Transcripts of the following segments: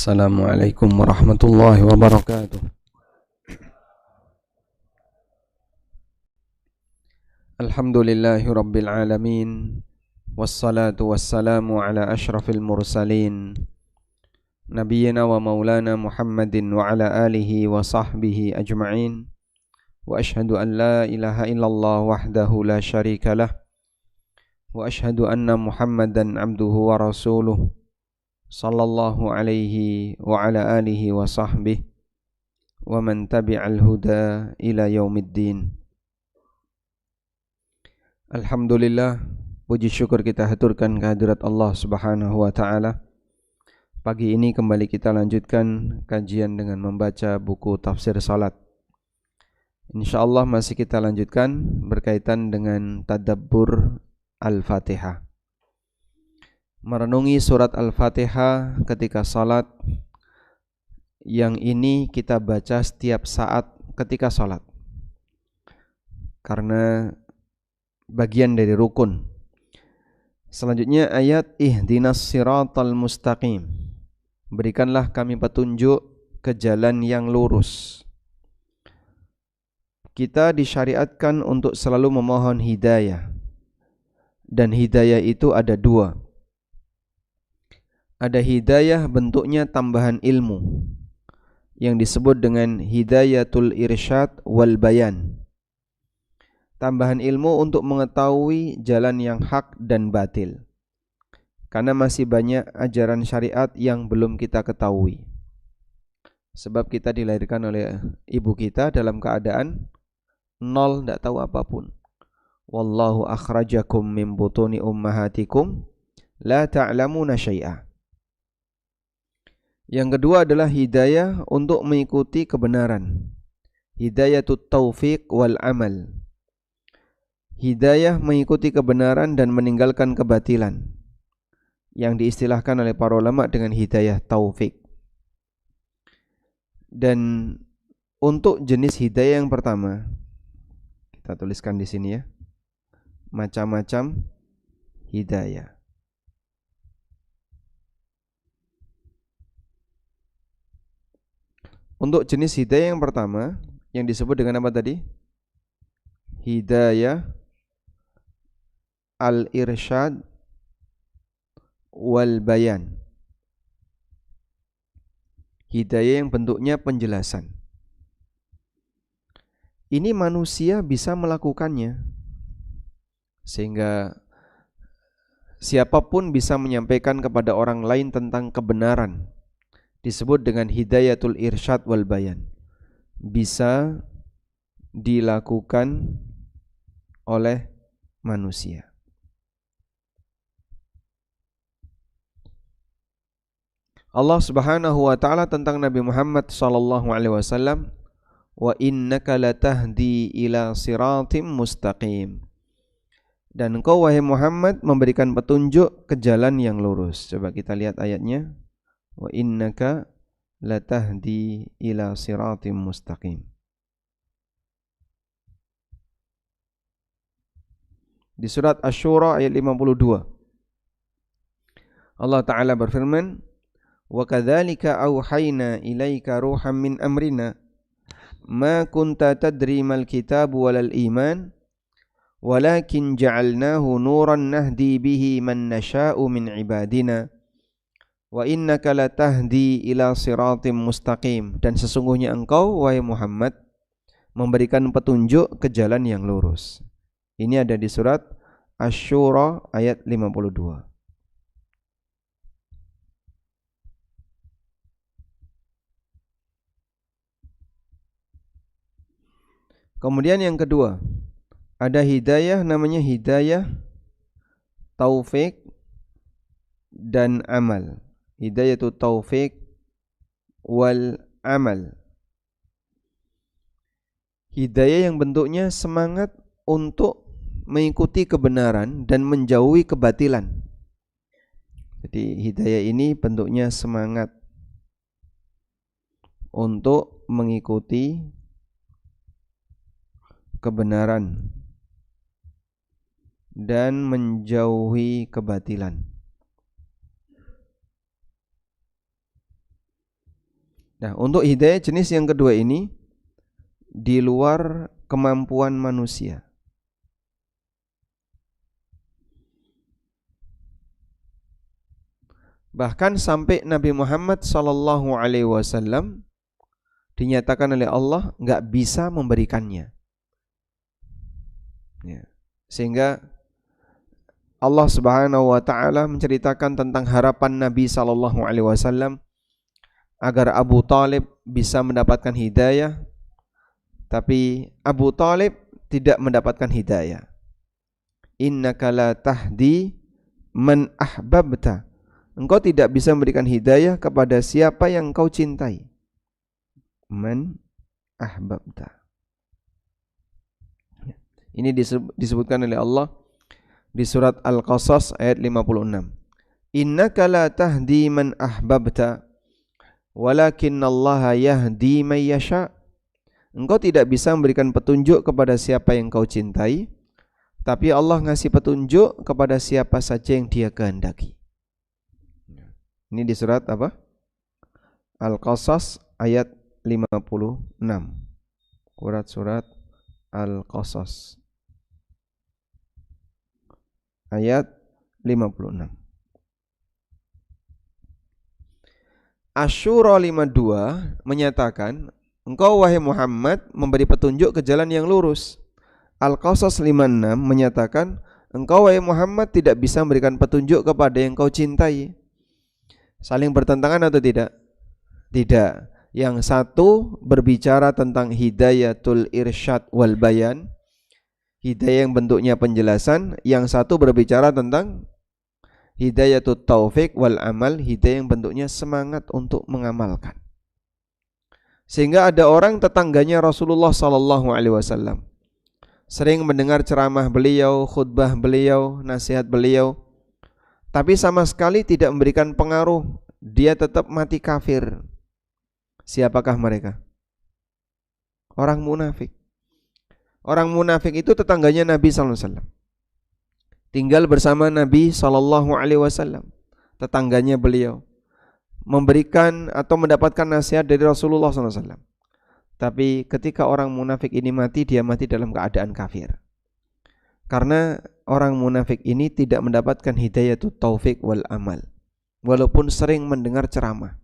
Assalamualaikum warahmatullahi wabarakatuh. Alhamdulillahi rabbil alamin. Wassalatu wassalamu ala ashrafil mursalin Nabiyyina wa maulana Muhammadin wa ala alihi wa sahbihi ajma'in. Wa ashhadu an la ilaha illallah wahdahu la syarika lah. Wa ashhadu anna Muhammadan abduhu wa rasuluh sallallahu alaihi wa ala alihi wa sahbihi wa man tabi'al huda ila yaumiddin. Alhamdulillah, puji syukur kita haturkan kehadirat Allah Subhanahu wa taala. Pagi ini kembali kita lanjutkan kajian dengan membaca buku tafsir salat. Insyaallah masih kita lanjutkan berkaitan dengan tadabbur Al-Fatihah. Merenungi surat Al-Fatihah ketika salat, yang ini kita baca setiap saat ketika salat, karena bagian dari rukun. Selanjutnya ayat ihdinas siratal mustaqim, berikanlah kami petunjuk ke jalan yang lurus. Kita disyariatkan untuk selalu memohon hidayah, dan hidayah itu ada dua. Ada hidayah bentuknya tambahan ilmu yang disebut dengan hidayatul irsyad wal bayan. Tambahan ilmu untuk mengetahui jalan yang hak dan batil, karena masih banyak ajaran syariat yang belum kita ketahui. Sebab kita dilahirkan oleh ibu kita dalam keadaan nol, tidak tahu apapun. Wallahu akhrajakum min butuni ummahatikum la ta'lamuna syai'a. Yang kedua adalah hidayah untuk mengikuti kebenaran, hidayatut taufiq wal amal. Hidayah mengikuti kebenaran dan meninggalkan kebatilan, yang diistilahkan oleh para ulama dengan hidayah taufik. Dan untuk jenis hidayah yang pertama, kita tuliskan di sini ya, macam-macam hidayah. Untuk jenis hidayah yang pertama, yang disebut dengan apa tadi? Hidayah al-irsyad wal bayan. Hidayah yang bentuknya penjelasan. Ini manusia bisa melakukannya, sehingga siapapun bisa menyampaikan kepada orang lain tentang kebenaran. Disebut dengan hidayatul irsyad wal bayan. Bisa dilakukan oleh manusia. Allah Subhanahu wa taala tentang Nabi Muhammad sallallahu alaihi wasallam, wa innaka latahdi ila siratim mustaqim. Dan engkau wahai Muhammad memberikan petunjuk ke jalan yang lurus. Coba kita lihat ayatnya. Wa innaka latahdi ila siratim mustaqim. Di surat Asy-Syura ayat 52. Allah Ta'ala berfirman, wa kadzalika auhayna ilaika ruham min amrina ma kunta tadri mal kitab walal iman walakin ja'alnahu nuran nahdi bihi man nasha'u min ibadina wa innaka latahdi ila siratim mustaqim. Dan sesungguhnya engkau wahai Muhammad memberikan petunjuk ke jalan yang lurus. Ini ada di surat Asy-Syura ayat 52. Kemudian yang kedua, ada hidayah namanya hidayah taufik dan amal. Hidayatul taufik wal amal. Hidayah yang bentuknya semangat untuk mengikuti kebenaran dan menjauhi kebatilan. Jadi hidayah ini bentuknya semangat untuk mengikuti kebenaran dan menjauhi kebatilan. Nah, untuk hidayah jenis yang kedua ini di luar kemampuan manusia. Bahkan sampai Nabi Muhammad SAW dinyatakan oleh Allah nggak bisa memberikannya. Ya. Sehingga Allah Subhanahu wa taala menceritakan tentang harapan Nabi SAW agar Abu Talib bisa mendapatkan hidayah, tapi Abu Talib tidak mendapatkan hidayah. Innaka la tahdi man ahbabta. Engkau tidak bisa memberikan hidayah kepada siapa yang engkau cintai. Man ahbabta. Ini disebutkan oleh Allah di surat Al-Qasas ayat 56. Innaka la tahdi man ahbabta walakinnallaha yahdi man yasha. Engkau tidak bisa memberikan petunjuk kepada siapa yang kau cintai, tapi Allah ngasih petunjuk kepada siapa saja yang Dia kehendaki. Ini di surat apa? Al-Qasas ayat 56. Surat Al-Qasas ayat 56. Asyura 52 menyatakan, engkau wahai Muhammad memberi petunjuk ke jalan yang lurus. Al-Qasas 56 menyatakan, engkau wahai Muhammad tidak bisa memberikan petunjuk kepada yang kau cintai. Saling bertentangan atau tidak? Tidak. Yang satu berbicara tentang hidayatul irsyad wal bayan, hidayah yang bentuknya penjelasan. Yang satu berbicara tentang hidayatul taufik wal amal, hidayah yang bentuknya semangat untuk mengamalkan. Sehingga ada orang tetangganya Rasulullah SAW sering mendengar ceramah beliau, khutbah beliau, nasihat beliau, tapi sama sekali tidak memberikan pengaruh. Dia tetap mati kafir. Siapakah mereka? Orang munafik. Orang munafik itu tetangganya Nabi SAW, tinggal bersama Nabi SAW, tetangganya beliau, memberikan atau mendapatkan nasihat dari Rasulullah SAW. Tapi ketika orang munafik ini mati, dia mati dalam keadaan kafir. Karena orang munafik ini tidak mendapatkan hidayatut taufik wal amal, walaupun sering mendengar ceramah.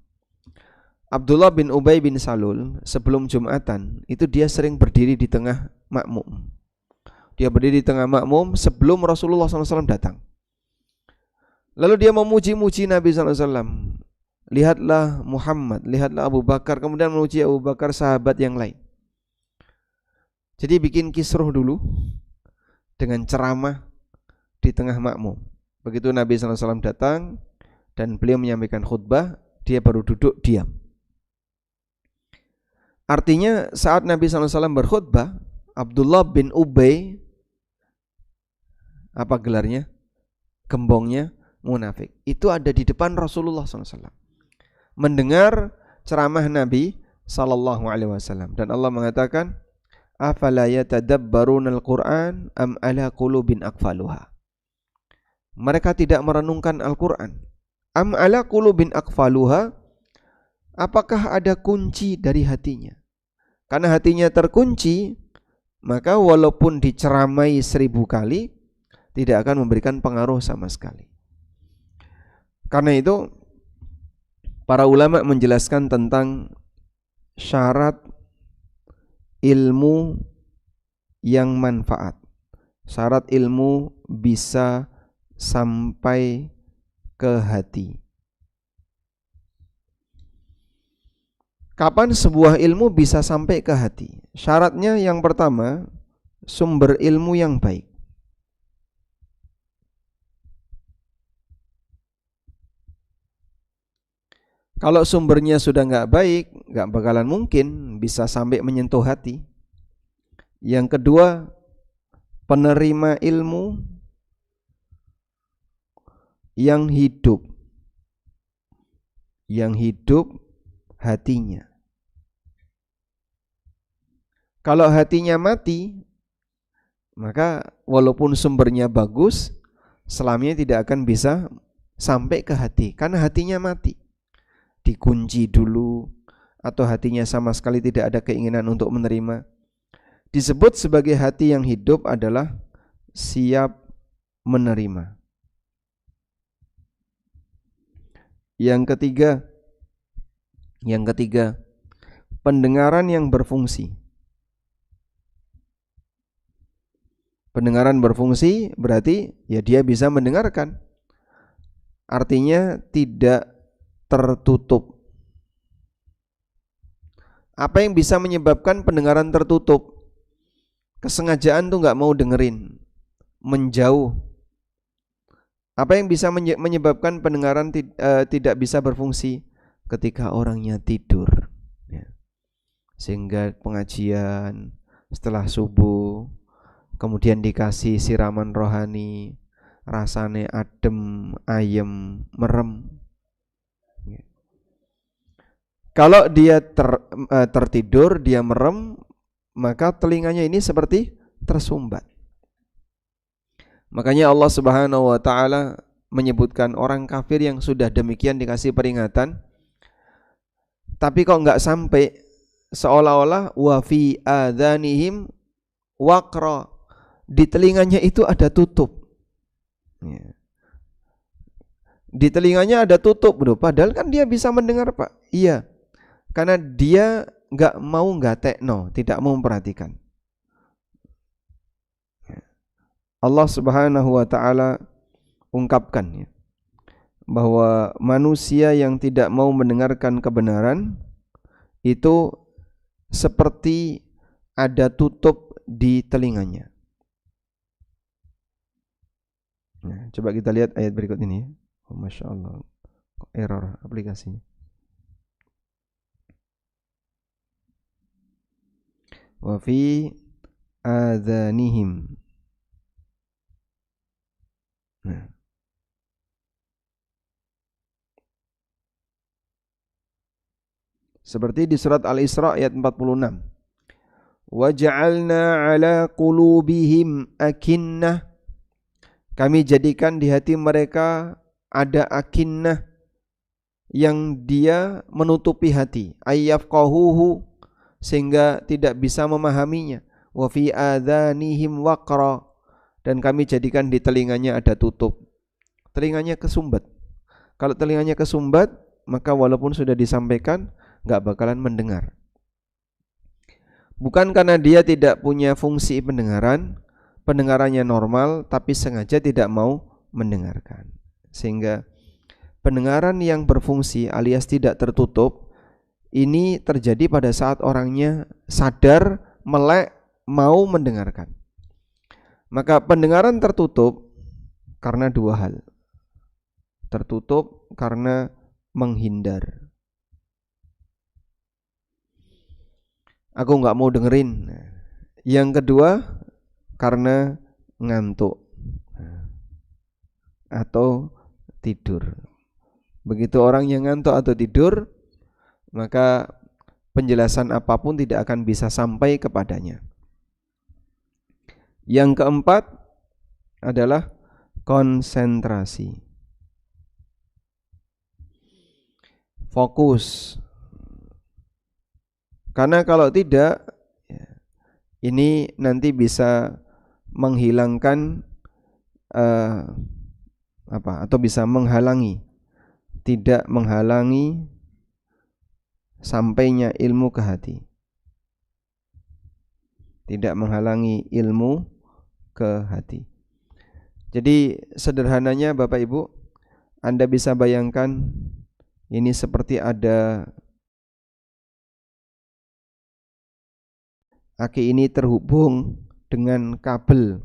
Abdullah bin Ubay bin Salul sebelum Jumatan itu dia sering berdiri di tengah makmum. Dia berdiri di tengah makmum sebelum Rasulullah SAW datang. Lalu dia memuji-muji Nabi SAW. Lihatlah Muhammad, lihatlah Abu Bakar, kemudian memuji Abu Bakar, sahabat yang lain. Jadi bikin kisruh dulu dengan ceramah di tengah makmum. Begitu Nabi SAW datang dan beliau menyampaikan khutbah, dia baru duduk diam. Artinya saat Nabi SAW berkhutbah, Abdullah bin Ubay, apa gelarnya? Gembongnya munafik, itu ada di depan Rasulullah SAW, mendengar ceramah Nabi SAW. Dan Allah mengatakan, afala yatadabbarunal Qur'an am ala qulubin aqfaluha. Mereka tidak merenungkan Al-Quran. Am ala qulubin aqfaluha, apakah ada kunci dari hatinya? Karena hatinya terkunci, maka walaupun diceramai 1000 kali, tidak akan memberikan pengaruh sama sekali. Karena itu para ulama menjelaskan tentang syarat ilmu yang manfaat. Syarat ilmu bisa sampai ke hati. Kapan sebuah ilmu bisa sampai ke hati? Syaratnya yang pertama, sumber ilmu yang baik. Kalau sumbernya sudah nggak baik, nggak bakalan mungkin bisa sampai menyentuh hati. Yang kedua, penerima ilmu yang hidup hatinya. Kalau hatinya mati, maka walaupun sumbernya bagus, selamanya tidak akan bisa sampai ke hati, karena hatinya mati. Dikunci dulu, atau hatinya sama sekali tidak ada keinginan untuk menerima. Disebut sebagai hati yang hidup adalah siap menerima. Yang ketiga, pendengaran yang berfungsi. Pendengaran berfungsi berarti ya dia bisa mendengarkan. Artinya tidak tertutup. Apa yang bisa menyebabkan pendengaran tertutup? Kesengajaan tuh nggak mau dengerin, menjauh. Apa yang bisa menyebabkan pendengaran tidak bisa berfungsi? Ketika orangnya tidur, ya. Sehingga pengajian setelah subuh, kemudian dikasih siraman rohani, rasane adem, ayem, merem. Kalau dia tertidur, dia merem, maka telinganya ini seperti tersumbat. Makanya Allah Subhanahu wa taala menyebutkan orang kafir yang sudah demikian dikasih peringatan, tapi kok enggak sampai, seolah-olah wa fi adhanihim waqra, di telinganya itu ada tutup. Di telinganya ada tutup, bro. Padahal kan dia bisa mendengar, Pak. Iya, karena dia enggak mau gatekno, tidak mau memperhatikan. Allah Subhanahu wa taala ungkapkan ya, bahwa manusia yang tidak mau mendengarkan kebenaran itu seperti ada tutup di telinganya. Nah, coba kita lihat ayat berikut ini. Oh, Masya Allah, error aplikasinya. Wa fi adhanihim. Nah. Seperti di surat Al-Isra ayat 46. Wa ja'alna 'ala qulubihim akinnah. Kami jadikan di hati mereka ada akinnah yang dia menutupi hati, ayyafqahuhu, sehingga tidak bisa memahaminya. Wa fi adhanihim waqra, dan kami jadikan di telinganya ada tutup. Telinganya kesumbat. Kalau telinganya kesumbat, maka walaupun sudah disampaikan, enggak bakalan mendengar. Bukan karena dia tidak punya fungsi pendengaran, pendengarannya normal, tapi sengaja tidak mau mendengarkan. Sehingga pendengaran yang berfungsi alias tidak tertutup ini terjadi pada saat orangnya sadar, melek, mau mendengarkan. Maka pendengaran tertutup karena dua hal. Tertutup karena menghindar. Aku enggak mau dengerin. Yang kedua karena ngantuk atau tidur. Begitu orang yang ngantuk atau tidur, maka penjelasan apapun tidak akan bisa sampai kepadanya. Yang keempat adalah konsentrasi. Fokus. Karena kalau tidak, ini nanti bisa menghilangkan atau bisa menghalangi, tidak menghalangi sampainya ilmu ke hati. Tidak menghalangi ilmu ke hati. Jadi sederhananya Bapak Ibu, Anda bisa bayangkan ini seperti ada aki ini terhubung dengan kabel.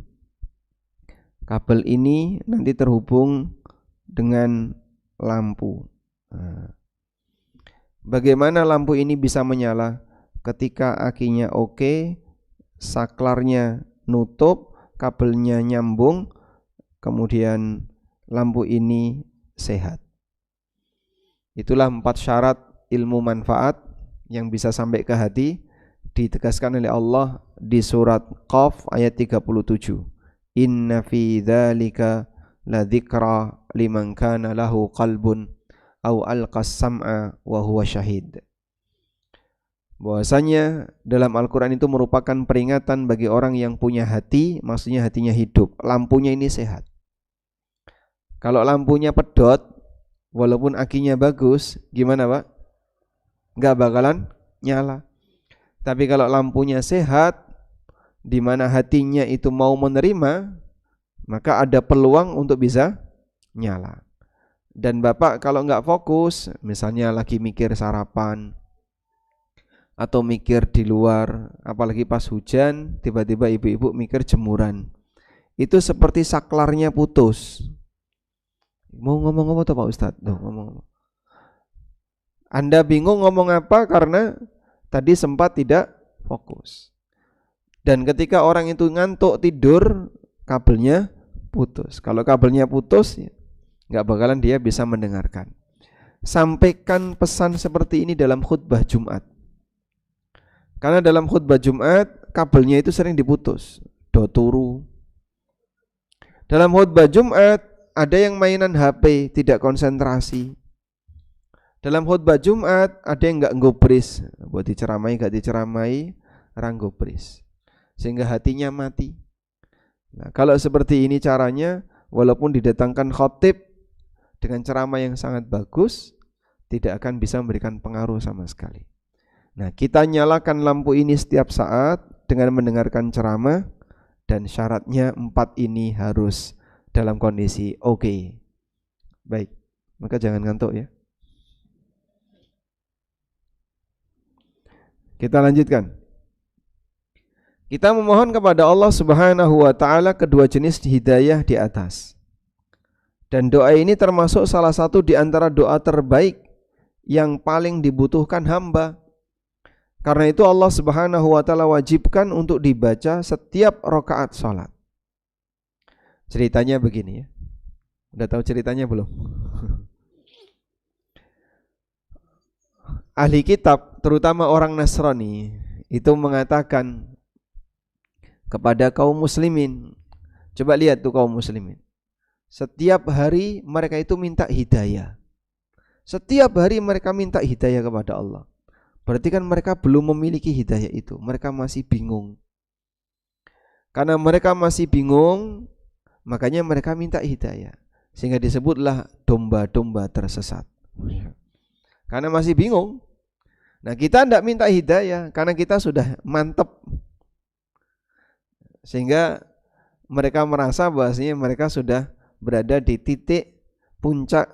Kabel ini nanti terhubung dengan lampu. Bagaimana lampu ini bisa menyala? Ketika akinya oke, saklarnya nutup, kabelnya nyambung, kemudian lampu ini sehat. Itulah 4 syarat ilmu manfaat yang bisa sampai ke hati, ditegaskan oleh Allah di surat Qaf ayat 37. Inna fi dzalika la dzikra liman kana lahu qalbun aw alqas sam'a wa huwa syahid. bahwasanya dalam Al-Quran itu merupakan peringatan bagi orang yang punya hati, maksudnya hatinya hidup, lampunya ini sehat. Kalau lampunya pedot, walaupun akinya bagus, gimana Pak? Nggak bakalan nyala. Tapi kalau lampunya sehat, di mana hatinya itu mau menerima, maka ada peluang untuk bisa nyala. Dan Bapak kalau nggak fokus, misalnya lagi mikir sarapan, atau mikir di luar, apalagi pas hujan, tiba-tiba ibu-ibu mikir jemuran, itu seperti saklarnya putus. Mau ngomong apa tuh Pak Ustadz? Ngomong. Anda bingung ngomong apa karena tadi sempat tidak fokus. Dan ketika orang itu ngantuk tidur, kabelnya putus. Kalau kabelnya putus, nggak bakalan dia bisa mendengarkan. Sampaikan pesan seperti ini dalam khutbah Jumat. Karena dalam khutbah Jumat kabelnya itu sering diputus, do turu. Dalam khutbah Jumat ada yang mainan HP, tidak konsentrasi. Dalam khutbah Jumat ada yang enggak gubris, buat diceramai enggak diceramai, orang gubris. Sehingga hatinya mati. Nah, kalau seperti ini caranya, walaupun didatangkan khatib dengan ceramah yang sangat bagus, tidak akan bisa memberikan pengaruh sama sekali. Nah, kita nyalakan lampu ini setiap saat dengan mendengarkan ceramah, dan syaratnya 4 ini harus dalam kondisi oke. Baik, maka jangan ngantuk ya. Kita lanjutkan. Kita memohon kepada Allah Subhanahu wa taala kedua jenis hidayah di atas. Dan doa ini termasuk salah satu di antara doa terbaik yang paling dibutuhkan hamba. Karena itu Allah Subhanahu wa taala wajibkan untuk dibaca setiap rakaat salat. Ceritanya begini ya. Udah tahu ceritanya belum? Ahli kitab, terutama orang Nasrani, itu mengatakan kepada kaum muslimin. Coba lihat tuh kaum muslimin. Setiap hari mereka itu minta hidayah. Setiap hari mereka minta hidayah kepada Allah. Berarti kan mereka belum memiliki hidayah itu. Mereka masih bingung. Karena mereka masih bingung, makanya mereka minta hidayah. Sehingga disebutlah domba-domba tersesat. Karena masih bingung. Nah, kita tidak minta hidayah karena kita sudah mantep. Sehingga mereka merasa bahwasanya mereka sudah berada di titik puncak,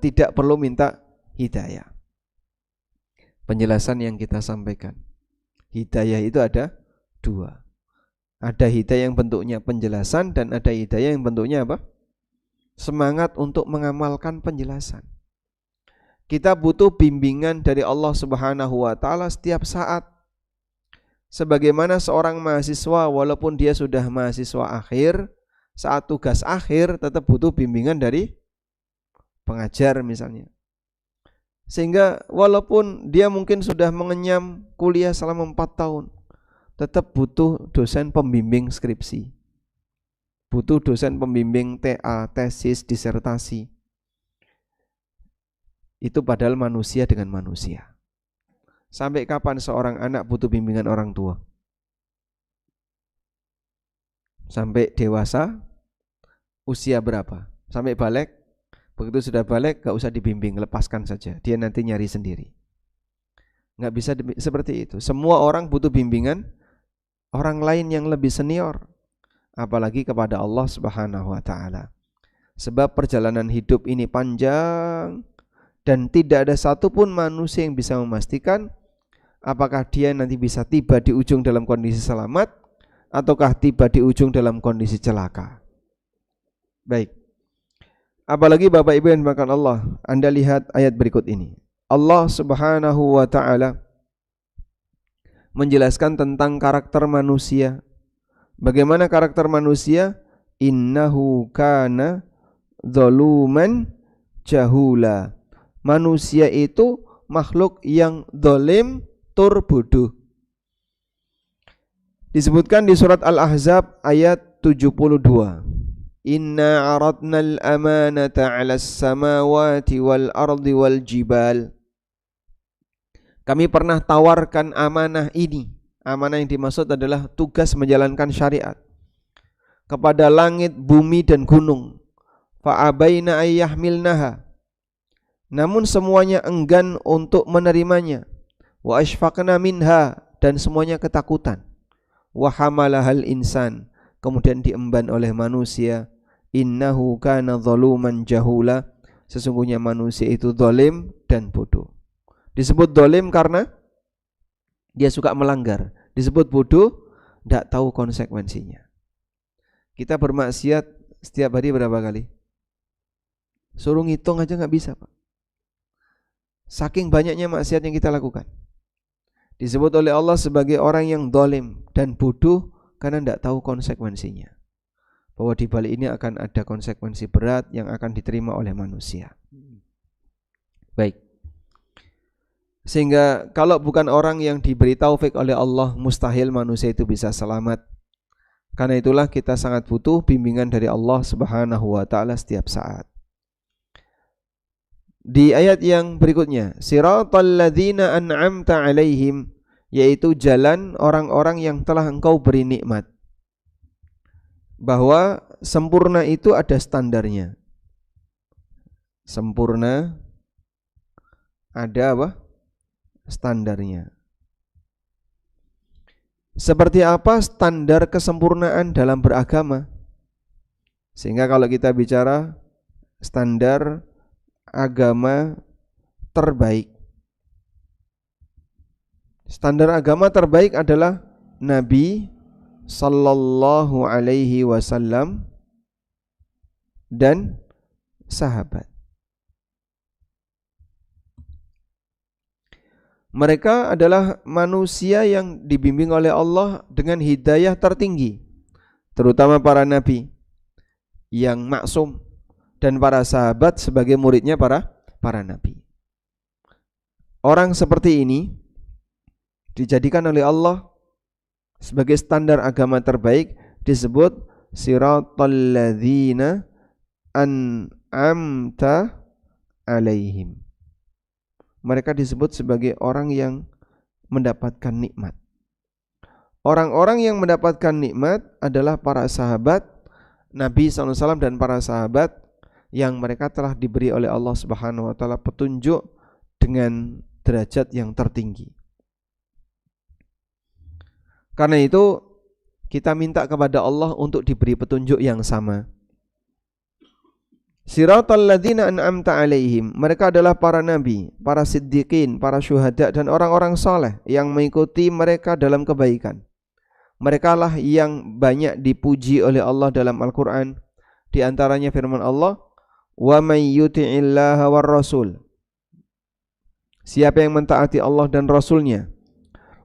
tidak perlu minta hidayah. Penjelasan yang kita sampaikan, hidayah itu ada 2. Ada hidayah yang bentuknya penjelasan, dan ada hidayah yang bentuknya apa? Semangat untuk mengamalkan penjelasan. Kita butuh bimbingan dari Allah Subhanahu wa taala setiap saat. Sebagaimana seorang mahasiswa, walaupun dia sudah mahasiswa akhir, saat tugas akhir tetap butuh bimbingan dari pengajar misalnya. Sehingga walaupun dia mungkin sudah mengenyam kuliah selama 4 tahun, tetap butuh dosen pembimbing skripsi, butuh dosen pembimbing TA, tesis, disertasi. Itu padahal manusia dengan manusia. Sampai kapan seorang anak butuh bimbingan orang tua? Sampai dewasa? Usia berapa? Sampai balik? Begitu sudah balik, gak usah dibimbing, lepaskan saja. Dia nanti nyari sendiri. Gak bisa seperti itu. Semua orang butuh bimbingan orang lain yang lebih senior, apalagi kepada Allah Subhanahu wa taala. Sebab perjalanan hidup ini panjang, dan tidak ada satupun manusia yang bisa memastikan apakah dia nanti bisa tiba di ujung dalam kondisi selamat, ataukah tiba di ujung dalam kondisi celaka. Baik. Apalagi Bapak Ibu yang dimuliakan Allah, Anda lihat ayat berikut ini. Allah Subhanahu wa taala menjelaskan tentang karakter manusia. Bagaimana karakter manusia? Innahu kana zaluman jahula. Manusia itu makhluk yang zalim, tur bodoh. Disebutkan di surat Al-Ahzab ayat 72. Inna aradnal amanata 'alas samawati wal ardi wal jibal. Kami pernah tawarkan amanah ini. Amanah yang dimaksud adalah tugas menjalankan syariat kepada langit, bumi dan gunung. Fa'abaina ayyahmilnaha. Namun semuanya enggan untuk menerimanya. Wa ashfaqna minha, dan semuanya ketakutan. Wa hamalahal insan, kemudian diemban oleh manusia. Innahu kana zaluman jahula, sesungguhnya manusia itu zalim dan bodoh. Disebut zalim karena dia suka melanggar. Disebut bodoh, tidak tahu konsekuensinya. Kita bermaksiat setiap hari berapa kali? Suruh ngitung aja nggak bisa, Pak. Saking banyaknya maksiat yang kita lakukan. Disebut oleh Allah sebagai orang yang zalim dan bodoh karena tidak tahu konsekuensinya. Bahwa di balik ini akan ada konsekuensi berat yang akan diterima oleh manusia. Baik. Sehingga kalau bukan orang yang diberi taufik oleh Allah, mustahil manusia itu bisa selamat. Karena itulah kita sangat butuh bimbingan dari Allah Subhanahu wa taala setiap saat. Di ayat yang berikutnya, siratal ladzina an'amta alaihim, yaitu jalan orang-orang yang telah engkau beri nikmat. Bahwa sempurna itu ada standarnya. Sempurna ada apa? Standarnya. Seperti apa standar kesempurnaan dalam beragama? Sehingga kalau kita bicara standar agama terbaik, standar agama terbaik adalah Nabi sallallahu alaihi wasallam dan sahabat. Mereka adalah manusia yang dibimbing oleh Allah dengan hidayah tertinggi, terutama para nabi yang maksum dan para sahabat sebagai muridnya para nabi. Orang seperti ini dijadikan oleh Allah sebagai standar agama terbaik, disebut siratal ladzina an'amta alaihim. Mereka disebut sebagai orang yang mendapatkan nikmat. Orang-orang yang mendapatkan nikmat adalah para sahabat Nabi SAW dan para sahabat yang mereka telah diberi oleh Allah Subhanahu wa taala petunjuk dengan derajat yang tertinggi. Karena itu kita minta kepada Allah untuk diberi petunjuk yang sama. Siratal ladzina an'amta alaihim, mereka adalah para nabi, para siddiqin, para syuhada dan orang-orang saleh yang mengikuti mereka dalam kebaikan. Mereka lah yang banyak dipuji oleh Allah dalam Al-Qur'an. Di antaranya firman Allah, "Wa may yuti'illaha war rasul." Siapa yang mentaati Allah dan Rasulnya,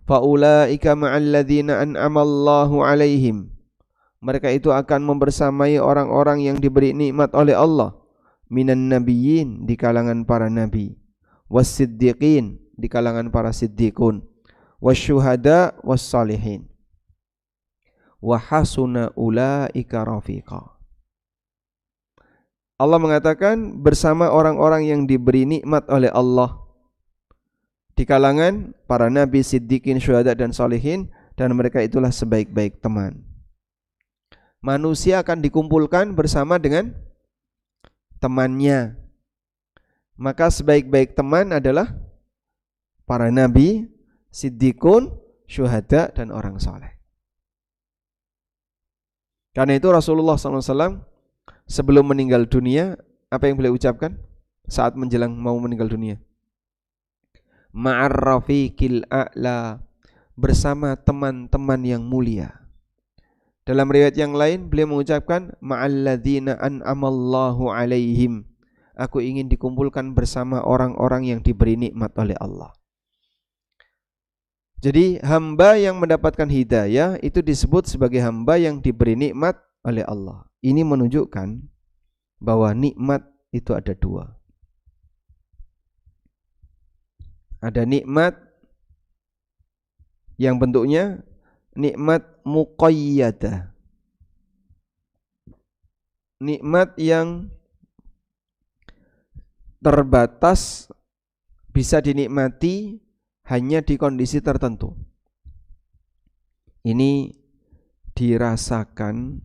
fa ulaika ma'al ladzina an'amallahu alaihim, mereka itu akan membersamai orang-orang yang diberi nikmat oleh Allah, minan nabiyyin, di kalangan para nabi, was-siddiqin, di kalangan para siddiqun, wasyuhada was-salihin, wa hasuna ulaika rafiqa. Allah mengatakan bersama orang-orang yang diberi nikmat oleh Allah di kalangan para nabi, siddiqin, syuhada dan salihin, dan mereka itulah sebaik-baik teman. Manusia akan dikumpulkan bersama dengan temannya. Maka sebaik-baik teman adalah para nabi, siddiqun, syuhada dan orang saleh. Karena itu Rasulullah SAW sebelum meninggal dunia, apa yang beliau ucapkan saat menjelang mau meninggal dunia? Ma'ar rafiqil a'la, bersama teman-teman yang mulia. Dalam riwayat yang lain beliau mengucapkan ma'alladzina an'amallahu alaihim, aku ingin dikumpulkan bersama orang-orang yang diberi nikmat oleh Allah. Jadi hamba yang mendapatkan hidayah itu disebut sebagai hamba yang diberi nikmat oleh Allah. Ini menunjukkan bahwa nikmat itu ada dua. Ada nikmat yang bentuknya nikmat muqayyadah, nikmat yang terbatas, bisa dinikmati hanya di kondisi tertentu. Ini dirasakan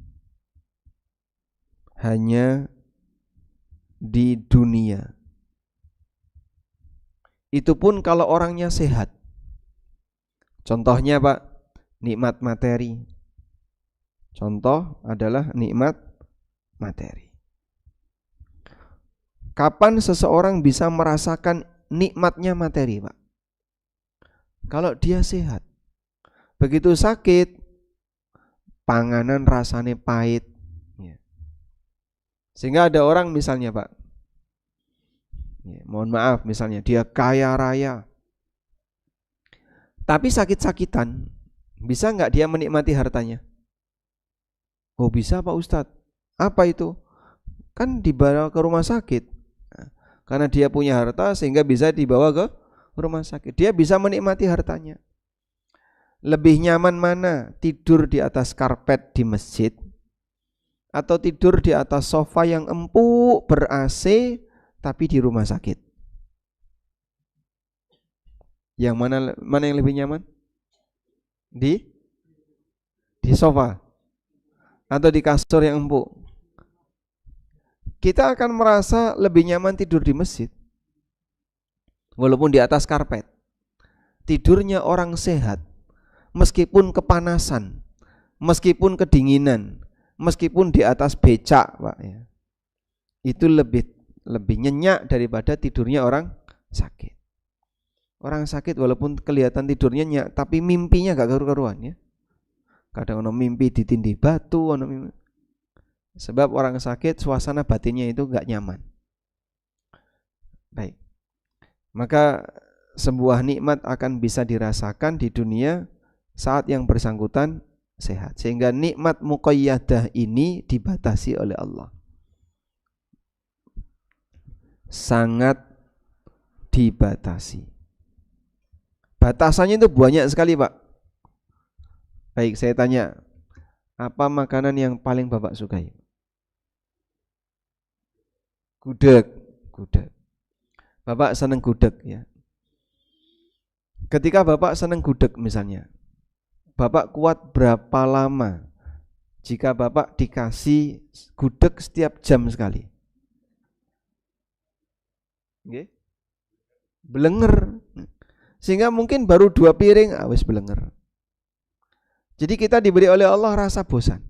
hanya di dunia. Itu pun kalau orangnya sehat. Contohnya Pak, nikmat materi. Contoh adalah nikmat materi. Kapan seseorang bisa merasakan nikmatnya materi, Pak? Kalau dia sehat. Begitu sakit, panganan rasanya pahit. Sehingga ada orang misalnya Pak, mohon maaf misalnya dia kaya raya, tapi sakit-sakitan, bisa nggak dia menikmati hartanya? Oh bisa Pak Ustadz. Apa itu? Kan dibawa ke rumah sakit. Karena dia punya harta sehingga bisa dibawa ke rumah sakit. Dia bisa menikmati hartanya. Lebih nyaman mana? Tidur di atas karpet di masjid atau tidur di atas sofa yang empuk ber-AC tapi di rumah sakit? Yang mana yang lebih nyaman? Di sofa atau di kasur yang empuk? Kita akan merasa lebih nyaman tidur di masjid walaupun di atas karpet. Tidurnya orang sehat meskipun kepanasan, meskipun kedinginan, meskipun di atas becak, Pak ya. Itu lebih nyenyak daripada tidurnya orang sakit. Orang sakit walaupun kelihatan tidurnya nyenyak, tapi mimpinya gak karu-karuan ya. Kadang ono mimpi ditindih batu, ono mimpi. Sebab orang sakit suasana batinnya itu gak nyaman. Baik. Maka sebuah nikmat akan bisa dirasakan di dunia saat yang bersangkutan sehat. Sehingga nikmat muqayyadah ini dibatasi oleh Allah. Sangat dibatasi. Batasannya itu banyak sekali Pak. Baik, saya tanya, apa makanan yang paling Bapak sukai? Gudeg. Bapak senang gudeg ya. Ketika Bapak senang gudeg misalnya, Bapak kuat berapa lama jika Bapak dikasih gudeg setiap jam sekali? Nggih. Belenger. Sehingga mungkin baru 2 piring wis belenger. Jadi kita diberi oleh Allah rasa bosan.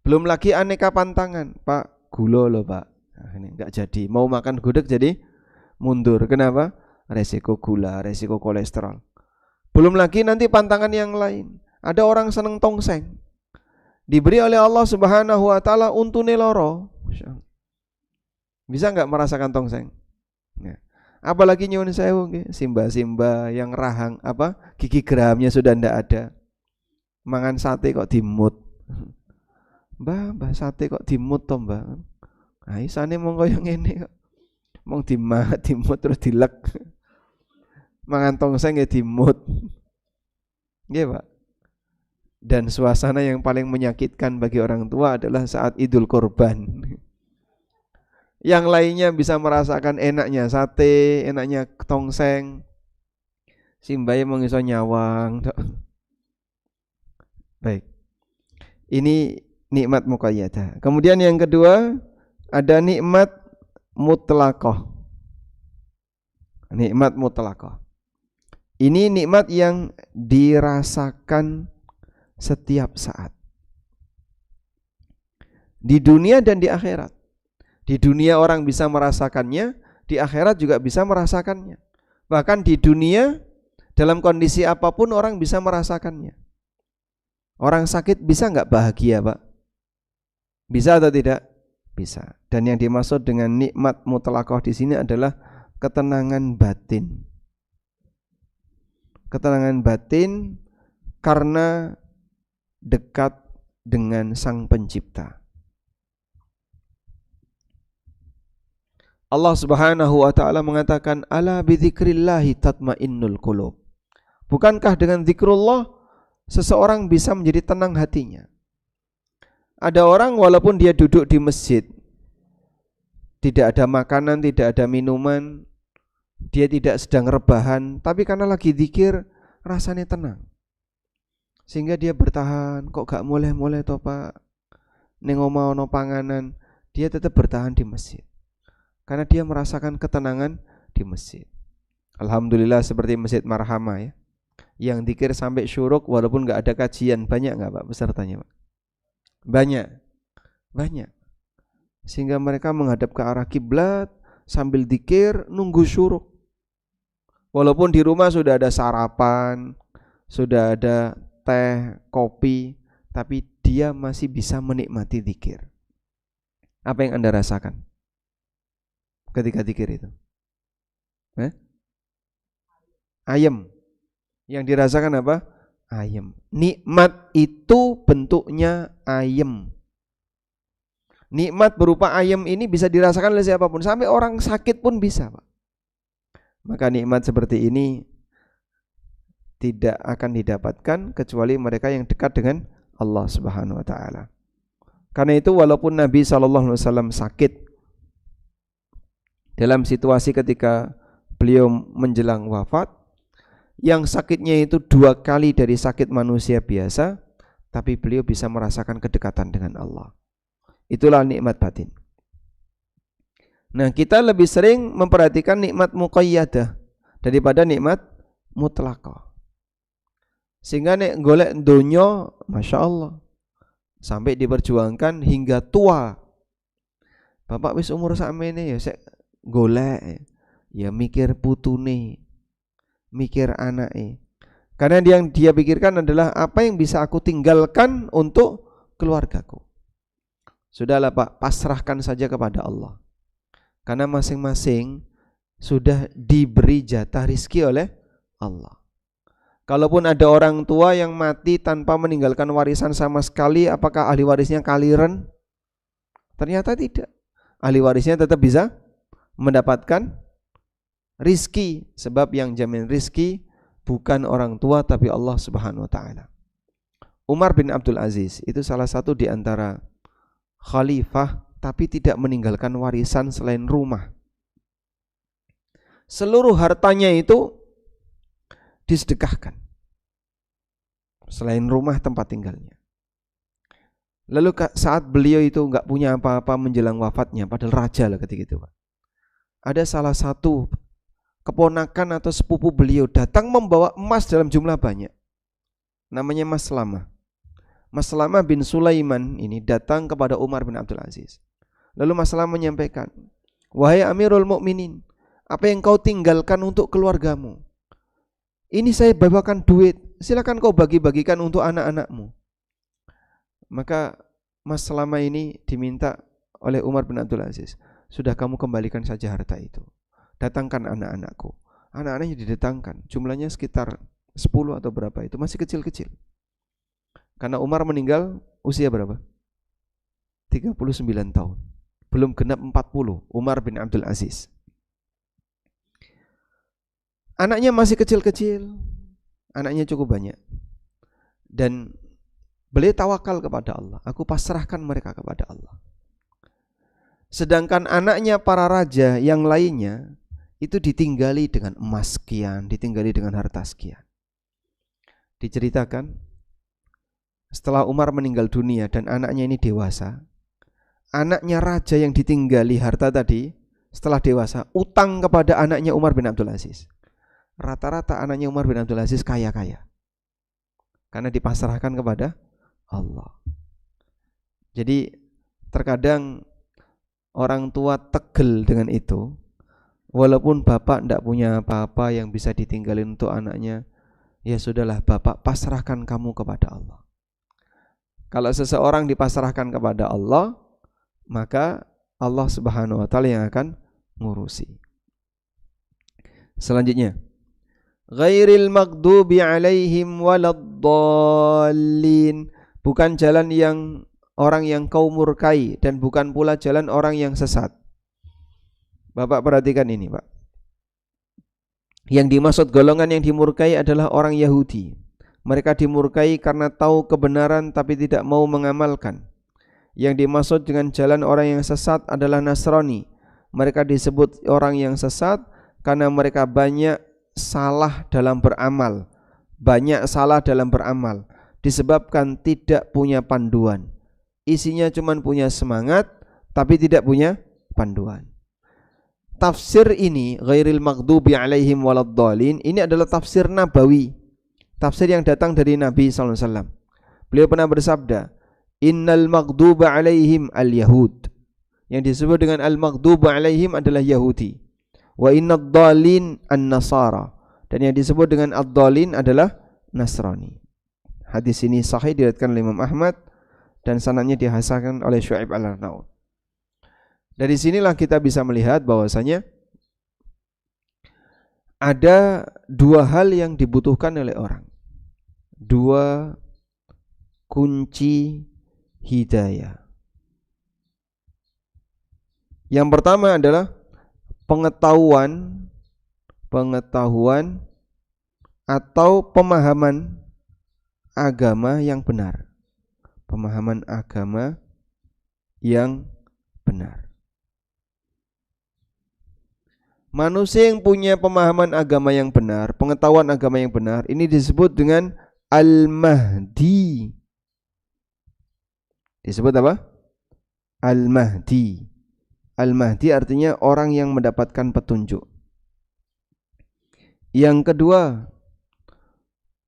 Belum lagi aneka pantangan. Pak, gula loh Pak. Nah, ini enggak jadi. Mau makan gudeg jadi mundur. Kenapa? Resiko gula, resiko kolesterol. Belum lagi nanti pantangan yang lain. Ada orang seneng tongseng. Diberi oleh Allah Subhanahu wa taala untune loro. Bisa enggak merasakan tongseng? Nah. Apalagi nyuwun sewu simba-simba yang rahang gigi geramnya sudah ndak ada. Mangan sate kok dimut. Mbah sate kok dimut to, Mbah. Ah isane monggo yang ngene kok. Mong dimut terus dilek. Mangan tongseng ya dimut. Nggih, Pak. Dan suasana yang paling menyakitkan bagi orang tua adalah saat Idul Kurban. Yang lainnya bisa merasakan enaknya sate, enaknya tongseng. Simbae mung iso nyawang. Baik. Ini nikmat muqayyadah. Kemudian yang kedua ada nikmat mutlaqah. Nikmat mutlaqah. Ini nikmat yang dirasakan setiap saat. Di dunia dan di akhirat. Di dunia orang bisa merasakannya, di akhirat juga bisa merasakannya. Bahkan di dunia dalam kondisi apapun orang bisa merasakannya. Orang sakit bisa nggak bahagia Pak? Bisa atau tidak? Bisa. Dan yang dimaksud dengan nikmat mutlaqah di sini adalah ketenangan batin. Ketenangan batin karena dekat dengan Sang Pencipta. Allah Subhanahu wa taala mengatakan ala bidzikrillahi tatmainnul qulub. Bukankah dengan zikrullah seseorang bisa menjadi tenang hatinya? Ada orang walaupun dia duduk di masjid, tidak ada makanan, tidak ada minuman, dia tidak sedang rebahan, tapi karena lagi zikir rasanya tenang. Sehingga dia bertahan, kok gak mulai-mulai toh Pak, ning omah ono panganan, dia tetap bertahan di masjid. Karena dia merasakan ketenangan di masjid. Alhamdulillah seperti Masjid Marhamah ya, yang zikir sampai syuruk walaupun gak ada kajian. Banyak gak Pak pesertanya Pak? Banyak. Sehingga mereka menghadap ke arah kiblat sambil zikir nunggu syuruk. Walaupun di rumah sudah ada sarapan, sudah ada teh, kopi, tapi dia masih bisa menikmati zikir. Apa yang Anda rasakan ketika zikir itu? Ayem. Yang dirasakan apa? Ayem. Nikmat itu bentuknya ayem. Nikmat berupa ayem ini bisa dirasakan oleh siapapun, sampai orang sakit pun bisa Pak. Maka nikmat seperti ini tidak akan didapatkan kecuali mereka yang dekat dengan Allah Subhanahu wa taala. Karena itu walaupun Nabi SAW sakit, dalam situasi ketika beliau menjelang wafat, yang sakitnya itu 2 kali dari sakit manusia biasa, tapi beliau bisa merasakan kedekatan dengan Allah. Itulah nikmat batin. Nah, kita lebih sering memperhatikan nikmat muqayyadah daripada nikmat mutlaqah. Sehingga nek golek donya, Masya Allah, sampai diperjuangkan hingga tua. Bapak wis umur sakmene ya sik golek, ya mikir putune, mikir anake. Karena yang dia pikirkan adalah apa yang bisa aku tinggalkan untuk keluargaku. Sudahlah Pak, pasrahkan saja kepada Allah. Karena masing-masing sudah diberi jatah rizki oleh Allah. Kalaupun ada orang tua yang mati tanpa meninggalkan warisan sama sekali, apakah ahli warisnya kaliren? Ternyata tidak. Ahli warisnya tetap bisa mendapatkan rizki, sebab yang jamin rizki bukan orang tua tapi Allah Subhanahu wa taala. Umar bin Abdul Aziz itu salah satu di antara khalifah tapi tidak meninggalkan warisan selain rumah. Seluruh hartanya itu disedekahkan selain rumah tempat tinggalnya. Lalu saat beliau itu enggak punya apa-apa menjelang wafatnya, padahal raja lah ketika itu Pak, ada salah satu keponakan atau sepupu beliau datang membawa emas dalam jumlah banyak. Namanya Mas Slama. Mas Slama bin Sulaiman ini datang kepada Umar bin Abdul Aziz. Lalu Mas Slama menyampaikan, wahai Amirul Mukminin, apa yang kau tinggalkan untuk keluargamu? Ini saya bawakan duit, silakan kau bagi-bagikan untuk anak-anakmu. Maka Mas Slama ini diminta oleh Umar bin Abdul Aziz, sudah kamu kembalikan saja harta itu. Datangkan anak-anakku. Anak-anaknya didatangkan, jumlahnya sekitar 10 atau berapa itu, masih kecil-kecil. Karena Umar meninggal usia berapa? 39 tahun. Belum genap 40, Umar bin Abdul Aziz. Anaknya masih kecil-kecil, anaknya cukup banyak. Dan beliau tawakal kepada Allah, aku pasrahkan mereka kepada Allah. Sedangkan anaknya para raja yang lainnya itu ditinggali dengan emas sekian, ditinggali dengan harta sekian. Diceritakan setelah Umar meninggal dunia dan anaknya ini dewasa, anaknya raja yang ditinggali harta tadi setelah dewasa utang kepada anaknya Umar bin Abdul Aziz. Rata-rata anaknya Umar bin Abdul Aziz kaya-kaya karena dipasrahkan kepada Allah. Jadi terkadang orang tua tegel dengan itu. Walaupun bapak tidak punya apa-apa yang bisa ditinggalin untuk anaknya, ya sudahlah bapak pasrahkan kamu kepada Allah. Kalau seseorang dipasrahkan kepada Allah, maka Allah Subhanahu wa taala yang akan ngurusi. Selanjutnya, ghairil maghdubi alaihim waladdallin, bukan jalan yang orang yang kau murkai dan bukan pula jalan orang yang sesat. Bapak perhatikan ini Pak. Yang dimaksud golongan yang dimurkai adalah orang Yahudi. Mereka dimurkai karena tahu kebenaran tapi tidak mau mengamalkan. Yang dimaksud dengan jalan orang yang sesat adalah Nasrani. Mereka disebut orang yang sesat karena mereka banyak salah dalam beramal. Banyak salah dalam beramal disebabkan tidak punya panduan. Isinya cuma punya semangat tapi tidak punya panduan. Tafsir ini ghairil maghdubi alaihim waladdallin ini adalah tafsir nabawi. Tafsir yang datang dari Nabi sallallahu alaihi wasallam. Beliau pernah bersabda, "Innal maghduba alaihim al-yahud." Yang disebut dengan al-maghduba alaihim adalah Yahudi. Wa innad dallin an-nasara. Dan yang disebut dengan ad-dallin adalah Nasrani. Hadis ini sahih diriwayatkan oleh Imam Ahmad dan sanadnya dihasankan oleh Syu'aib al-Arnaud. Dari sinilah kita bisa melihat bahwasanya ada dua hal yang dibutuhkan oleh orang. Dua kunci hidayah. Yang pertama adalah pengetahuan atau pemahaman agama yang benar. Pemahaman agama yang benar. Manusia yang punya pemahaman agama yang benar, pengetahuan agama yang benar, ini disebut dengan Al-Mahdi. Disebut apa? Al-Mahdi. Al-Mahdi artinya orang yang mendapatkan petunjuk. Yang kedua,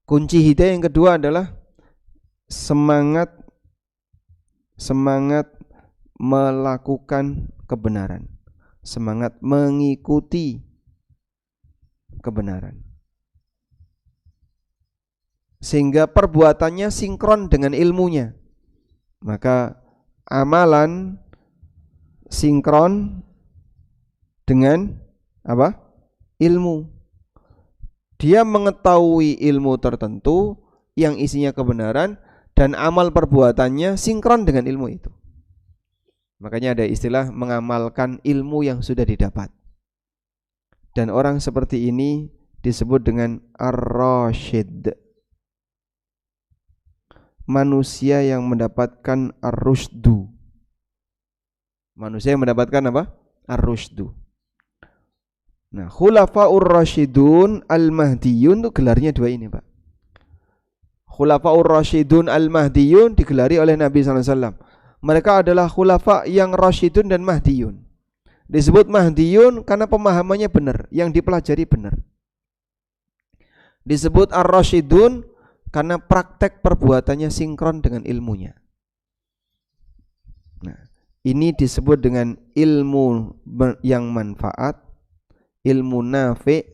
kunci hidayah yang kedua adalah semangat melakukan kebenaran, semangat mengikuti kebenaran, sehingga perbuatannya sinkron dengan ilmunya. Maka amalan sinkron dengan apa? Ilmu. Dia mengetahui ilmu tertentu yang isinya kebenaran dan amal perbuatannya sinkron dengan ilmu itu. Makanya ada istilah mengamalkan ilmu yang sudah didapat. Dan orang seperti ini disebut dengan ar-rasyid. Manusia yang mendapatkan ar-rusydu. Manusia yang mendapatkan apa? Ar-rusydu. Nah, khulafaur rasyidun al-mahdiyun itu gelarnya dua ini, Pak. Khulafaur rasyidun al-mahdiyun digelari oleh Nabi sallallahu alaihi wasallam. Mereka adalah khulafa yang rasyidun dan mahdiyun. Disebut mahdiyun karena pemahamannya benar, yang dipelajari benar. Disebut ar-rasyidun karena praktek perbuatannya sinkron dengan ilmunya. Nah, ini disebut dengan ilmu yang manfaat, ilmu nafi',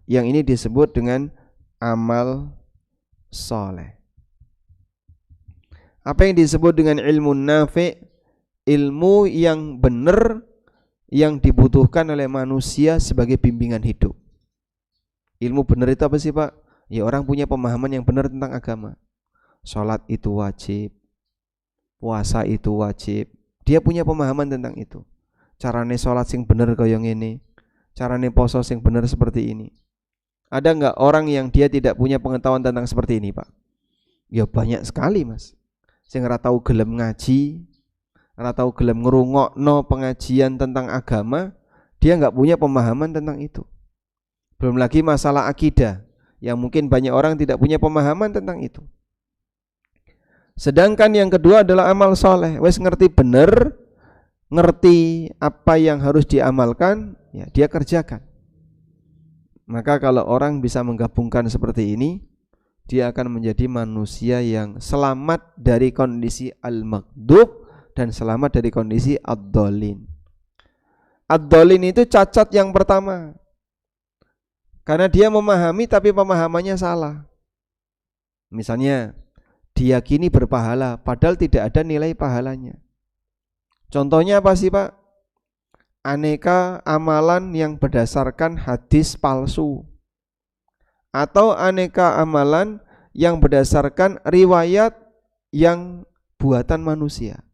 yang ini disebut dengan amal soleh. Apa yang disebut dengan ilmu nafi'? Ilmu yang benar yang dibutuhkan oleh manusia sebagai bimbingan hidup. Ilmu benar itu apa sih, Pak? Ya, orang punya pemahaman yang benar tentang agama. Salat itu wajib, puasa itu wajib. Dia punya pemahaman tentang itu. Carane salat sing bener kaya ngene, carane poso sing bener seperti ini. Ada enggak orang yang dia tidak punya pengetahuan tentang seperti ini, Pak? Ya banyak sekali, Mas. Sing ora tau gelem ngaji, ora tau gelem ngrungokno pengajian tentang agama, dia enggak punya pemahaman tentang itu. Belum lagi masalah akidah, yang mungkin banyak orang tidak punya pemahaman tentang itu. Sedangkan yang kedua adalah amal soleh. Wes ngerti bener, ngerti apa yang harus diamalkan, ya dia kerjakan. Maka kalau orang bisa menggabungkan seperti ini, dia akan menjadi manusia yang selamat dari kondisi al-maghdub dan selamat dari kondisi ad-dhalin. Ad-dhalin itu cacat yang pertama, karena dia memahami tapi pemahamannya salah. Misalnya diyakini berpahala padahal tidak ada nilai pahalanya. Contohnya apa sih, Pak? Aneka amalan yang berdasarkan hadis palsu, atau aneka amalan yang berdasarkan riwayat yang buatan manusia.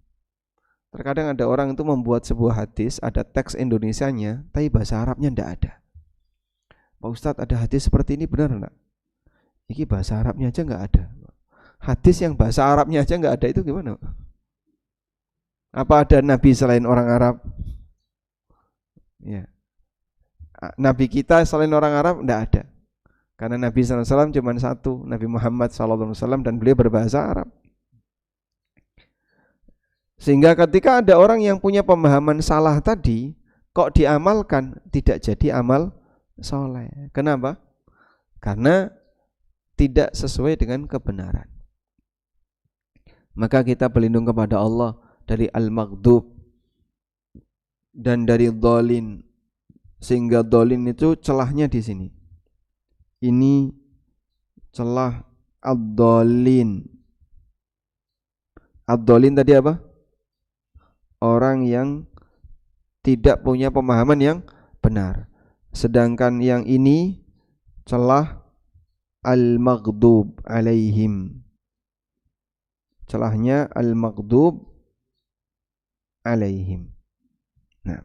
Terkadang ada orang itu membuat sebuah hadis, ada teks Indonesianya, tapi bahasa Arabnya tidak ada. Pak Ustadz, ada hadis seperti ini benar enggak? Ini bahasa Arabnya aja enggak ada. Hadis yang bahasa Arabnya aja enggak ada itu gimana? Apa ada nabi selain orang Arab? Ya. Nabi kita selain orang Arab tidak ada. Karena Nabi SAW cuma satu, Nabi Muhammad SAW, dan beliau berbahasa Arab. Sehingga ketika ada orang yang punya pemahaman salah tadi, kok diamalkan, tidak jadi amal soleh. Kenapa? Karena tidak sesuai dengan kebenaran. Maka kita berlindung kepada Allah dari al-maghdub dan dari dhalin. Sehingga dhalin itu celahnya di sini. Ini celah ad-dhalin. Ad-dhalin tadi apa? Orang yang tidak punya pemahaman yang benar. Sedangkan yang ini celah al-maghdub alaihim. Celahnya al-maghdub alaihim. Nah,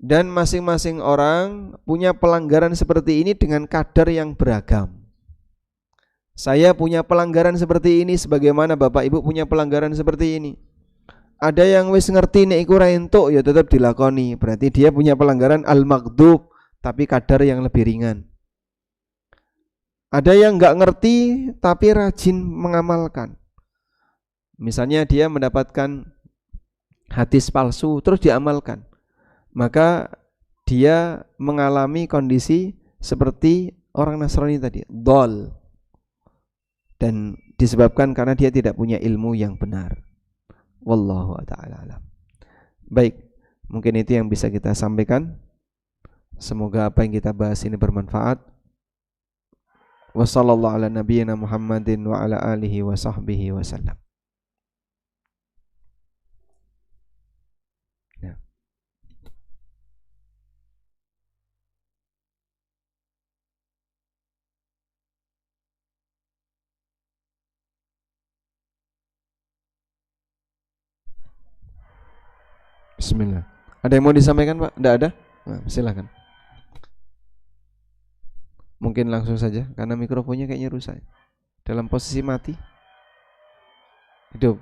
dan masing-masing orang punya pelanggaran seperti ini dengan kadar yang beragam. Saya punya pelanggaran seperti ini sebagaimana Bapak Ibu punya pelanggaran seperti ini. Ada yang wis ngerti nek iku ra entuk ya tetap dilakoni. Berarti dia punya pelanggaran al-maghdub tapi kadar yang lebih ringan. Ada yang enggak ngerti tapi rajin mengamalkan. Misalnya dia mendapatkan hadis palsu terus diamalkan, maka dia mengalami kondisi seperti orang Nasrani tadi, dhal, dan disebabkan karena dia tidak punya ilmu yang benar. Wallahu ta'ala alam. Baik, mungkin itu yang bisa kita sampaikan. Semoga apa yang kita bahas ini bermanfaat. Wassallallahu ala nabiyyina Muhammadin wa ala alihi wa sahbihi wasallam. Bismillah. Ada yang mau disampaikan, Pak? Tidak ada? Nah, silakan. Mungkin langsung saja karena mikrofonnya kayaknya rusak. Dalam posisi mati. Hidup.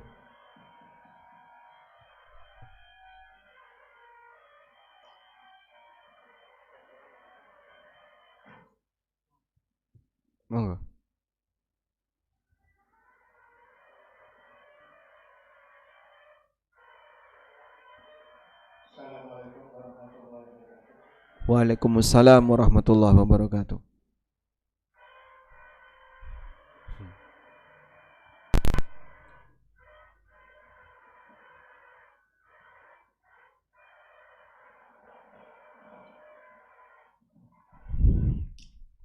Monggo. Waalaikumsalam warahmatullahi wabarakatuh.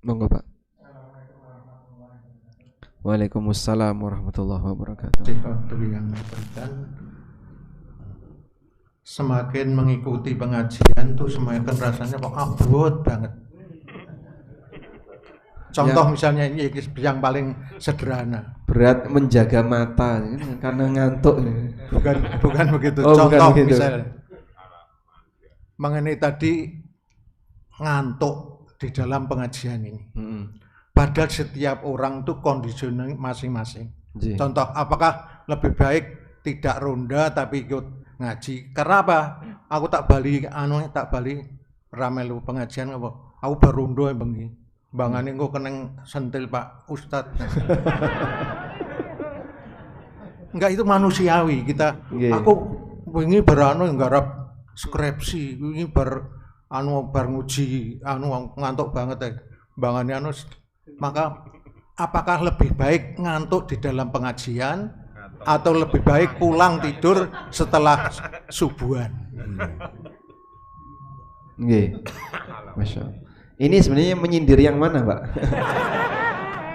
Monggo Pak. Waalaikumsalam warahmatullahi wabarakatuh. Waktu yang diberikan, semakin mengikuti pengajian tuh semakin rasanya kok abot banget. Contoh ya, misalnya ini yang paling sederhana. Berat menjaga mata karena ngantuk. Bukan begitu. Contoh begitu. Misalnya mengenai tadi ngantuk di dalam pengajian ini. Padahal setiap orang tuh kondisional masing-masing. Contoh, apakah lebih baik tidak ronda tapi ikut ngaji? Karena apa? Aku tak bali ramelu pengajian apa? Aku baru ronda bengi. Bangane engko keneng sentil Pak Ustad. Enggak, itu manusiawi kita. Aku wingi beranu nggarap skripsi, wingi bar nguji ngantuk banget ya. Bangane maka apakah lebih baik ngantuk di dalam pengajian atau lebih baik pulang tidur setelah subuhan? Nggih. Masya Allah. Ini sebenarnya menyindir yang mana, Pak?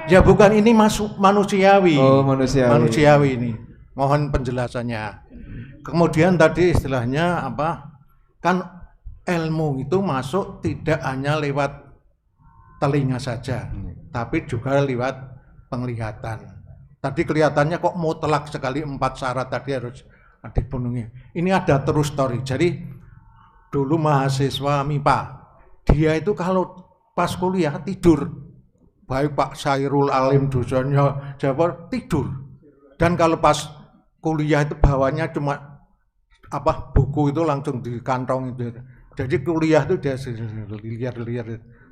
Ya bukan, ini manusiawi. Oh, manusiawi. Manusiawi ini. Mohon penjelasannya. Kemudian tadi istilahnya apa? Kan ilmu itu masuk tidak hanya lewat telinga saja, tapi juga lewat penglihatan. Tadi kelihatannya kok mutlak sekali 4 syarat tadi harus dipenuhi. Ini ada terus story. Jadi dulu mahasiswa MIPA, dia itu kalau pas kuliah tidur. Baik Pak Sairul Alim dosennya Jawa tidur. Dan kalau pas kuliah itu bawanya cuma buku itu langsung di kantong itu. Jadi kuliah itu dia liar.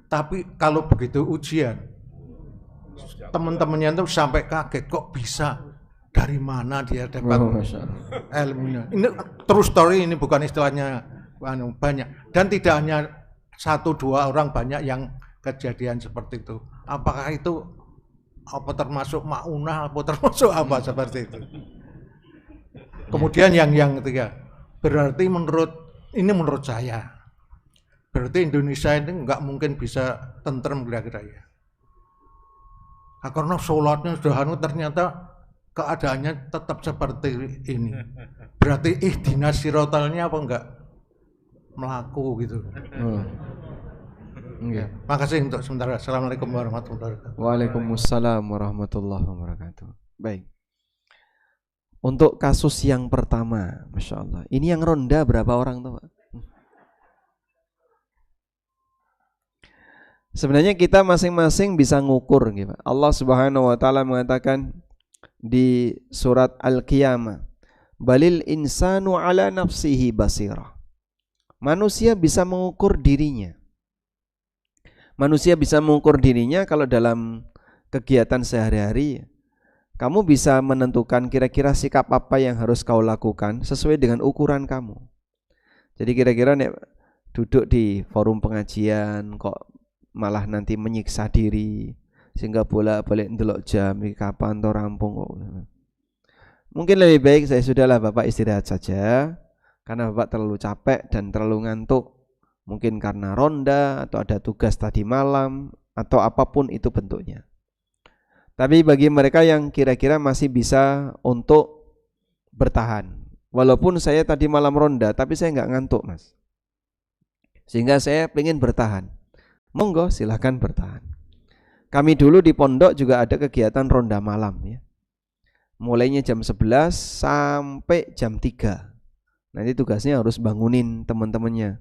Tapi kalau begitu ujian, teman-temannya itu sampai kaget, kok bisa, dari mana dia dapat ilmunya. Ini true story, ini bukan istilahnya banyak. Dan tidak hanya 1-2 orang, banyak yang kejadian seperti itu. Apakah itu apa termasuk maunah, apa termasuk apa seperti itu? Kemudian yang ketiga, berarti menurut saya, berarti Indonesia ini nggak mungkin bisa tentrem kira-kira ya. Nah, karena sholatnya sudah ternyata keadaannya tetap seperti ini. Berarti ihdinas siratalnya apa enggak melaku gitu. Okay. Makasih untuk sementara. Assalamualaikum warahmatullahi wabarakatuh. Waalaikumsalam warahmatullahi wabarakatuh. Baik. Untuk kasus yang pertama, Masya Allah. Ini yang ronda berapa orang tuh, Pak? Sebenarnya kita masing-masing bisa ngukur gitu. Allah Subhanahu wa taala mengatakan di surat Al-Qiyamah, balil insanu ala nafsihi basirah. Manusia bisa mengukur dirinya. Manusia bisa mengukur dirinya kalau dalam kegiatan sehari-hari kamu bisa menentukan kira-kira sikap apa yang harus kau lakukan sesuai dengan ukuran kamu. Jadi kira-kira nek duduk di forum pengajian kok malah nanti menyiksa diri sehingga bolak-balik ndelok jam iki kapan to rampung kok. Mungkin lebih baik saya sudahlah Bapak istirahat saja karena Bapak terlalu capek dan terlalu ngantuk. Mungkin karena ronda atau ada tugas tadi malam atau apapun itu bentuknya. Tapi bagi mereka yang kira-kira masih bisa untuk bertahan, walaupun saya tadi malam ronda tapi saya nggak ngantuk Mas, sehingga saya pengen bertahan, monggo silahkan bertahan. Kami dulu di pondok juga ada kegiatan ronda malam ya, mulainya jam 11 sampai jam 3. Nanti tugasnya harus bangunin teman-temannya.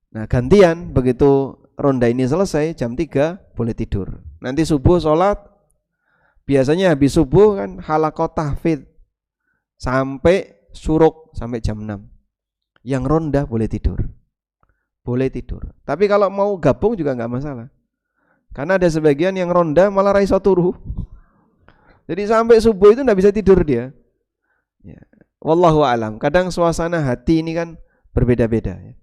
Nah gantian, begitu ronda ini selesai jam 3 boleh tidur. Nanti subuh sholat, biasanya habis subuh kan halaqah tahfidz sampai syuruk sampai jam 6. Yang ronda boleh tidur. Boleh tidur. Tapi kalau mau gabung juga enggak masalah. Karena ada sebagian yang ronda malah ra iso turu. Jadi sampai subuh itu enggak bisa tidur dia. Ya. Wallahu a'lam. Kadang suasana hati ini kan berbeda-beda ya.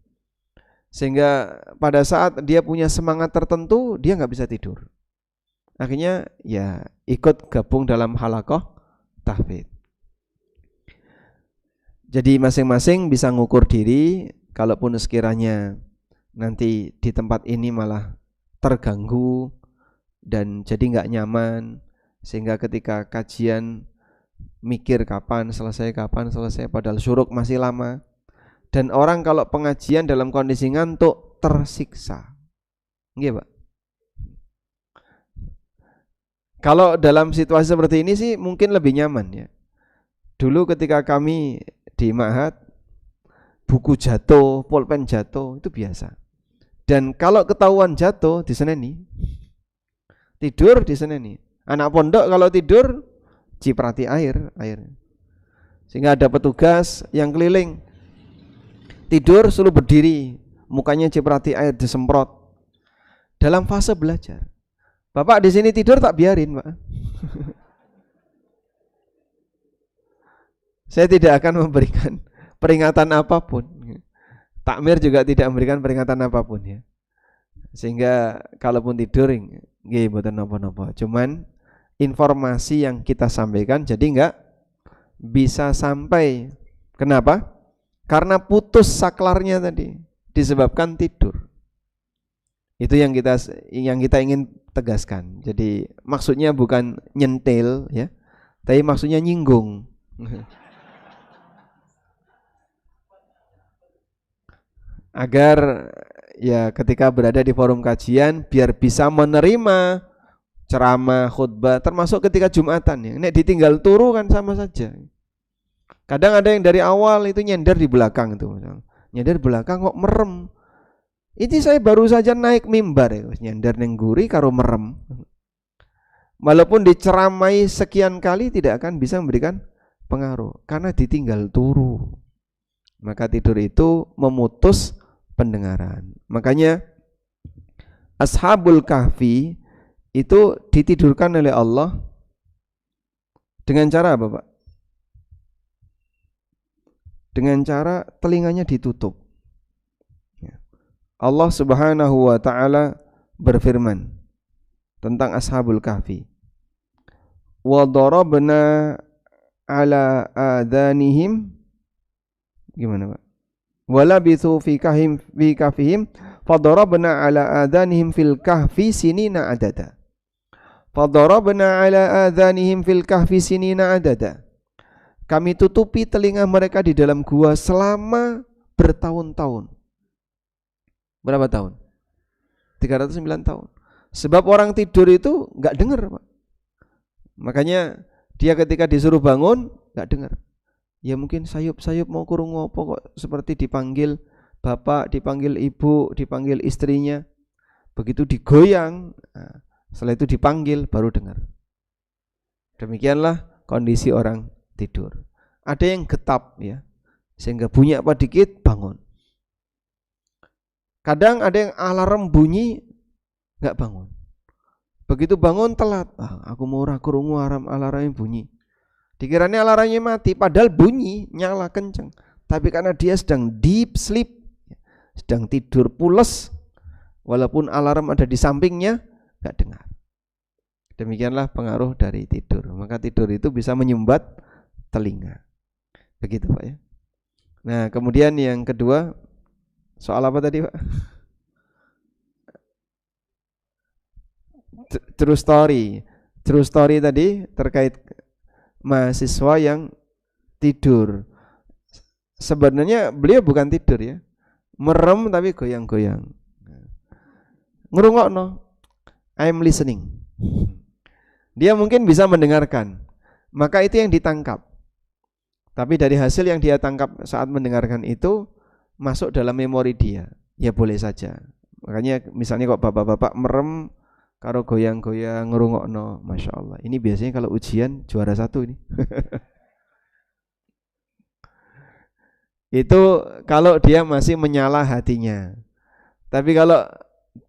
Sehingga pada saat dia punya semangat tertentu dia nggak bisa tidur. Akhirnya ya ikut gabung dalam halaqah tahfidz. Jadi masing-masing bisa ngukur diri. Kalaupun sekiranya nanti di tempat ini malah terganggu dan jadi nggak nyaman, sehingga ketika kajian mikir kapan selesai padahal syuruk masih lama. Dan orang kalau pengajian dalam kondisi ngantuk tersiksa. Nggih, Pak. Kalau dalam situasi seperti ini sih mungkin lebih nyaman ya. Dulu ketika kami di Ma'had, buku jatuh, pulpen jatuh, itu biasa. Dan kalau ketahuan jatuh diseneni. Tidur diseneni. Anak pondok kalau tidur ciprati air. Sehingga ada petugas yang keliling. Tidur suruh berdiri, mukanya ciprati air disemprot. Dalam fase belajar. Bapak di sini tidur tak biarin, Pak. Saya tidak akan memberikan peringatan apapun. Takmir juga tidak memberikan peringatan apapun ya. Sehingga kalaupun tidur nggih mboten napa-napa. Cuman informasi yang kita sampaikan jadi enggak bisa sampai. Kenapa? Karena putus saklarnya tadi disebabkan tidur. Itu yang kita ingin tegaskan. Jadi maksudnya bukan nyentil ya, tapi maksudnya nyinggung. Agar ya ketika berada di forum kajian biar bisa menerima ceramah, khutbah, termasuk ketika Jumatan ya. Nek ditinggal turu kan sama saja. Kadang ada yang dari awal itu nyender di belakang itu. Nyender di belakang kok merem. Ini saya baru saja naik mimbar ya, nyender neng guri karo merem. Walaupun diceramai sekian kali tidak akan bisa memberikan pengaruh karena ditinggal turu. Maka tidur itu memutus pendengaran. Makanya Ashabul Kahfi itu ditidurkan oleh Allah dengan cara apa, Pak? Dengan cara telinganya ditutup. Allah Subhanahu wa taala berfirman tentang Ashabul Kahfi. Wa darabna ala adanihim, gimana, Pak? Wala bithu fi kahfihim fadarabna ala adanihim fil kahfi sinina adada. Fadarabna ala adanihim fil kahfi sinina adada. Kami tutupi telinga mereka di dalam gua selama bertahun-tahun. Berapa tahun? 309 tahun. Sebab orang tidur itu enggak dengar, Pak. Makanya dia ketika disuruh bangun enggak dengar. Ya mungkin sayup-sayup mau kurung apa kok seperti dipanggil bapak, dipanggil ibu, dipanggil istrinya. Begitu digoyang, setelah itu dipanggil baru dengar. Demikianlah kondisi orang tidur. Ada yang getap ya, sehingga bunyi apa dikit bangun. Kadang ada yang alarm bunyi nggak bangun. Begitu bangun telat, aku mau ora krungu alarmnya bunyi. Dikiranya alarmnya mati, padahal bunyi nyala kenceng. Tapi karena dia sedang deep sleep, sedang tidur pules, walaupun alarm ada di sampingnya nggak dengar. Demikianlah pengaruh dari tidur. Maka tidur itu bisa menyumbat telinga. Begitu, Pak ya. Nah, kemudian yang kedua, soal apa tadi, Pak? True story. True story tadi terkait mahasiswa yang tidur. Sebenarnya beliau bukan tidur ya. Merem tapi goyang-goyang. Ngrungokno. I'm listening. Dia mungkin bisa mendengarkan. Maka itu yang ditangkap. Tapi dari hasil yang dia tangkap saat mendengarkan itu masuk dalam memori dia. Ya boleh saja. Makanya misalnya kok bapak-bapak merem karo goyang-goyang ngrungokno, Masya Allah. Ini biasanya kalau ujian juara 1 ini. Itu kalau dia masih menyala hatinya. Tapi kalau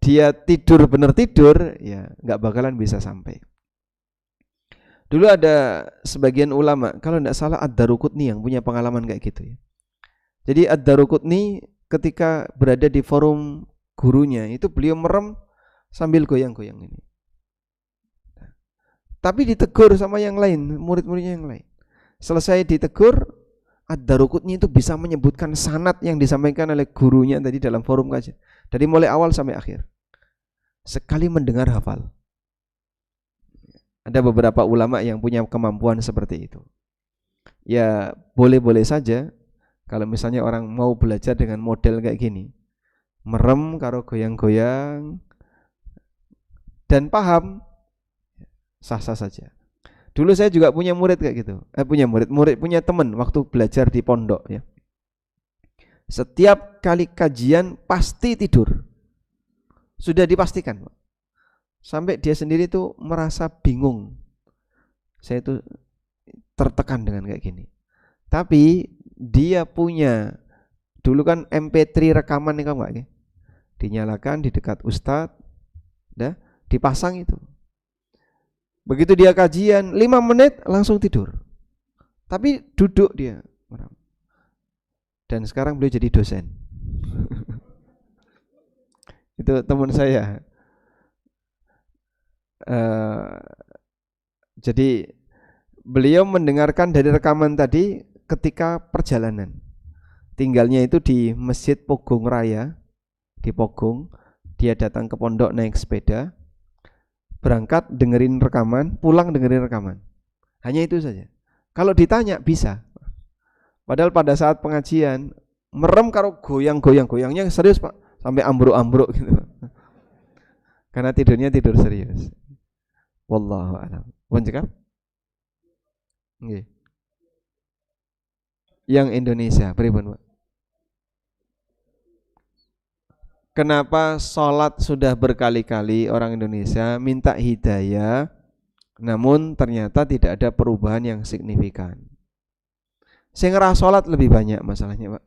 dia tidur bener tidur, ya nggak bakalan bisa sampai. Dulu ada sebagian ulama, kalau tidak salah Ad-Daruqutni yang punya pengalaman kayak gitu ya. Jadi Ad-Daruqutni ketika berada di forum gurunya itu beliau merem sambil goyang-goyang ini. Tapi ditegur sama yang lain, murid-muridnya yang lain. Selesai ditegur, Ad-Daruqutni itu bisa menyebutkan sanad yang disampaikan oleh gurunya tadi dalam forum kajian. Dari mulai awal sampai akhir. Sekali mendengar hafal. Ada beberapa ulama yang punya kemampuan seperti itu. Ya boleh-boleh saja kalau misalnya orang mau belajar dengan model kayak gini. Merem karo goyang-goyang dan paham, sah-sah saja. Dulu saya juga punya murid kayak gitu. Punya teman waktu belajar di pondok ya. Setiap kali kajian pasti tidur. Sudah dipastikan, Pak. Sampai dia sendiri tuh merasa bingung. Saya tuh tertekan dengan kayak gini. Tapi dia punya dulu kan MP3 rekaman nih, Kak, ya. Dinyalakan di dekat ustadz, dah dipasang itu. Begitu dia kajian 5 menit langsung tidur. Tapi duduk dia. Dan sekarang beliau jadi dosen. Itu teman saya. Jadi beliau mendengarkan dari rekaman tadi ketika perjalanan. Tinggalnya itu di Masjid Pogong Raya, di Pogong. Dia datang ke pondok naik sepeda, berangkat dengerin rekaman, pulang dengerin rekaman. Hanya itu saja. Kalau ditanya bisa. Padahal pada saat pengajian merem karo goyang-goyangnya serius, Pak, sampai ambruk-ambruk gitu. Karena tidurnya tidur serius. Wallahu a'lam. Pun cekap? Nggih. Yang Indonesia, pripun, Pak? Kenapa sholat sudah berkali-kali orang Indonesia minta hidayah, namun ternyata tidak ada perubahan yang signifikan. Sing ngerasa sholat lebih banyak masalahnya, Pak.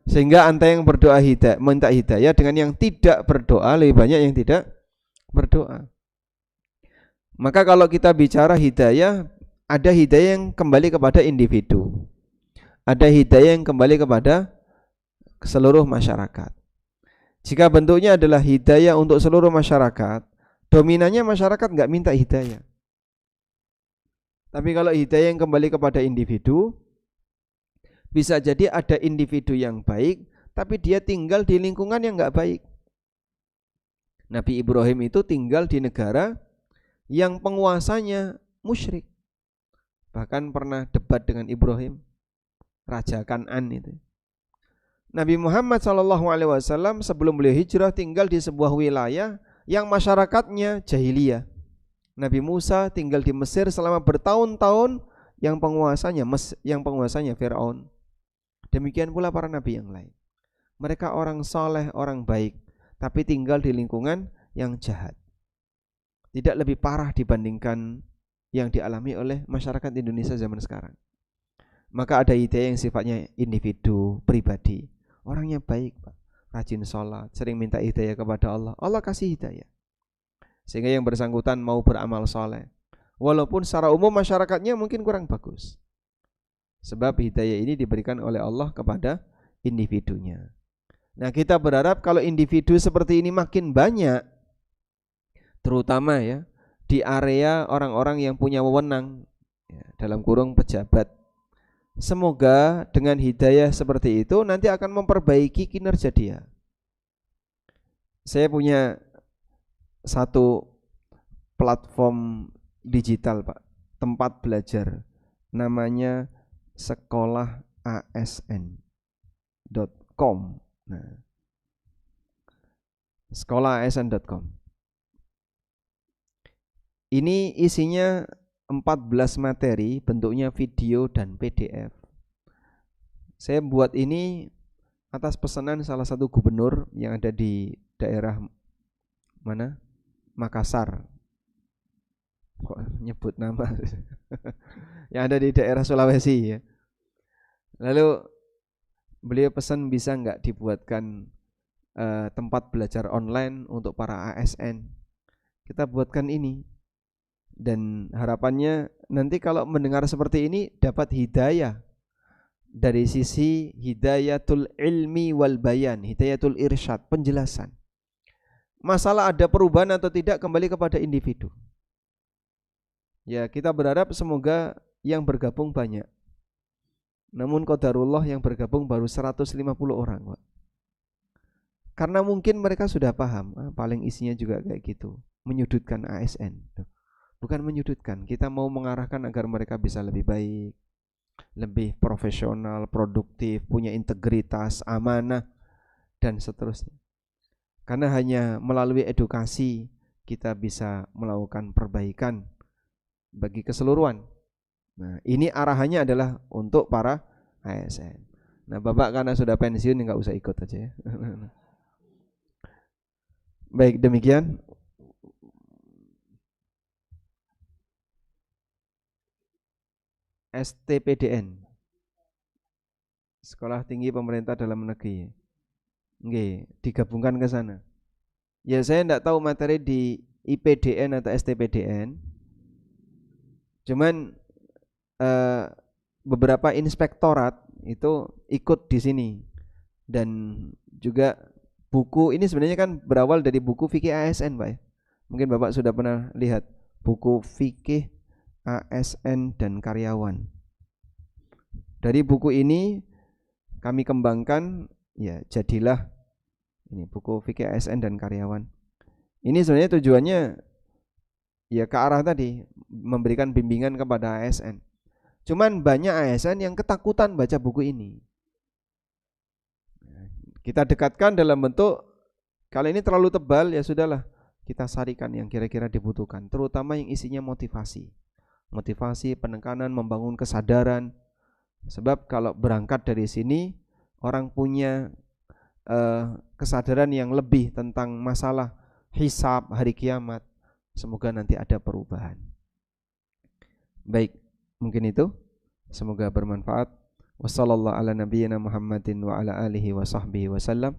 Sehingga antara yang berdoa hidayah, minta hidayah dengan yang tidak berdoa, lebih banyak yang tidak berdoa. Maka kalau kita bicara hidayah, ada hidayah yang kembali kepada individu, ada hidayah yang kembali kepada seluruh masyarakat. Jika bentuknya adalah hidayah untuk seluruh masyarakat, dominannya masyarakat nggak minta hidayah. Tapi kalau hidayah yang kembali kepada individu, bisa jadi ada individu yang baik, tapi dia tinggal di lingkungan yang nggak baik. Nabi Ibrahim itu tinggal di negara yang penguasanya musyrik. Bahkan pernah debat dengan Ibrahim, Raja Kan'an itu. Nabi Muhammad SAW sebelum beliau hijrah tinggal di sebuah wilayah yang masyarakatnya jahiliyah. Nabi Musa tinggal di Mesir selama bertahun-tahun, yang penguasanya Fir'aun. Demikian pula para nabi yang lain. Mereka orang soleh, orang baik, tapi tinggal di lingkungan yang jahat. Tidak lebih parah dibandingkan yang dialami oleh masyarakat Indonesia zaman sekarang. Maka ada hidayah yang sifatnya individu, pribadi. Orangnya baik, Pak, rajin sholat, sering minta hidayah kepada Allah. Allah kasih hidayah, sehingga yang bersangkutan mau beramal soleh. Walaupun secara umum masyarakatnya mungkin kurang bagus. Sebab hidayah ini diberikan oleh Allah kepada individunya. Nah, kita berharap kalau individu seperti ini makin banyak, terutama ya di area orang-orang yang punya wewenang, ya, dalam kurung pejabat. Semoga dengan hidayah seperti itu nanti akan memperbaiki kinerja dia. Saya punya satu platform digital, Pak, tempat belajar, namanya sekolahaSN.com. Nah, sekolahaSN.com. Ini isinya 14 materi, bentuknya video dan PDF. Saya buat ini atas pesanan salah satu gubernur yang ada di daerah mana? Makassar. Kok nyebut nama? Yang ada di daerah Sulawesi ya. Lalu beliau pesan bisa nggak dibuatkan tempat belajar online untuk para ASN. Kita buatkan ini, dan harapannya nanti kalau mendengar seperti ini dapat hidayah dari sisi hidayatul ilmi wal bayan, hidayatul irsyad, penjelasan. Masalah ada perubahan atau tidak kembali kepada individu. Ya, kita berharap semoga yang bergabung banyak. Namun qadarullah yang bergabung baru 150 orang, Pak. Karena mungkin mereka sudah paham, paling isinya juga kayak gitu, menyudutkan ASN. Bukan menyudutkan, kita mau mengarahkan agar mereka bisa lebih baik, lebih profesional, produktif, punya integritas, amanah, dan seterusnya. Karena hanya melalui edukasi kita bisa melakukan perbaikan bagi keseluruhan. Nah, ini arahannya adalah untuk para ASN. Nah, Bapak karena sudah pensiun nggak usah ikut aja ya. Baik, demikian. STPDN, Sekolah Tinggi Pemerintah Dalam Negeri. Nggih, digabungkan ke sana. Ya, saya enggak tahu materi di IPDN atau STPDN. Cuman beberapa inspektorat itu ikut di sini. Dan juga buku ini sebenarnya kan berawal dari buku fikih ASN, Pak ya. Mungkin Bapak sudah pernah lihat buku fikih ASN dan karyawan. Dari buku ini kami kembangkan, ya jadilah ini buku fikih ASN dan karyawan. Ini sebenarnya tujuannya ya ke arah tadi, memberikan bimbingan kepada ASN. Cuman banyak ASN yang ketakutan baca buku ini. Kita dekatkan dalam bentuk, kalau ini terlalu tebal ya sudahlah, kita sarikan yang kira-kira dibutuhkan, terutama yang isinya motivasi. Motivasi, penekanan, membangun kesadaran. Sebab kalau berangkat dari sini orang punya kesadaran yang lebih tentang masalah hisab hari kiamat, semoga nanti ada perubahan. Baik, mungkin itu. Semoga bermanfaat. Wa sallallahu ala nabiyyina Muhammadin wa ala alihi wa sahbihi wasallam.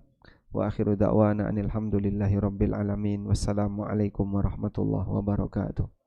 Wa akhiru da'wana anil hamdulillahi rabbil alamin. Wassalamualaikum warahmatullahi wabarakatuh.